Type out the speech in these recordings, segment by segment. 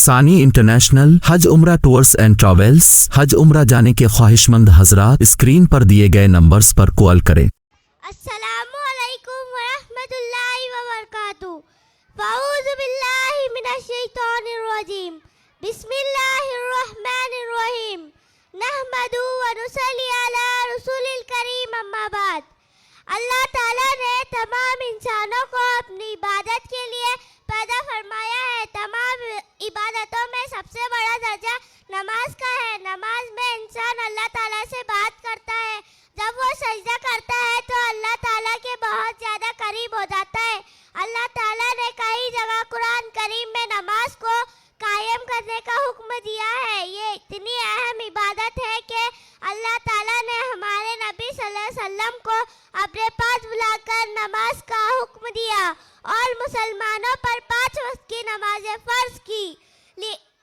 ثانی انٹرنیشنل حج عمرہ tours and travels. حج عمرہ جانے کے خواہش مند حضرات اسکرین پر دیے گئے نمبرز پر کال کریں۔ السلام علیکم ورحمۃ اللہ وبرکاتہ۔ اعوذ باللہ من الشیطان الرجیم، بسم اللہ الرحمن الرحیم، نحمدہ ونصلی علی رسول الکریم، اما بعد۔ اللہ تعالیٰ نے تمام انسانوں کو اپنی عبادت کے لیے پیدا فرمایا ہے۔ تمام عبادتوں میں سب سے بڑا درجہ نماز کا ہے۔ نماز میں انسان اللہ تعالیٰ سے بات کرتا ہے۔ جب وہ سجدہ کرتا ہے تو اللہ تعالیٰ کے بہت زیادہ قریب ہو جاتا ہے۔ اللہ تعالیٰ نے کئی جگہ قرآن کریم میں نماز کو قائم کرنے کا حکم دیا ہے۔ یہ اتنی اہم عبادت ہے کہ اللہ تعالیٰ نے ہمارے نبی صلی اللہ علیہ وسلم کو اپنے پاس بلا کر نماز کا حکم دیا اور مسلمانوں پر 5 وقت کی نمازیں فرض کی۔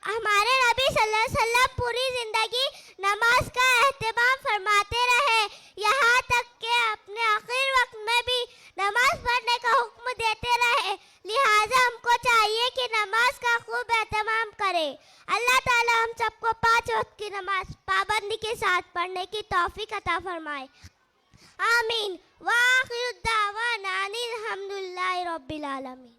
ہمارے نبی صلی اللہ علیہ وسلم پوری زندگی نماز کا اہتمام فرماتے رہے، یہاں تک کہ اپنے آخر وقت میں بھی نماز پڑھنے کا حکم دیتے رہے۔ لہٰذا ہم کو چاہیے کہ نماز کا خوب اہتمام کرے۔ اللہ تعالیٰ ہم سب کو 5 وقت کی نماز پابندی کے ساتھ پڑھنے کی توفیق عطا فرمائے، آمین۔ وآخر الدعوانا ان الحمد للہ رب العالمین۔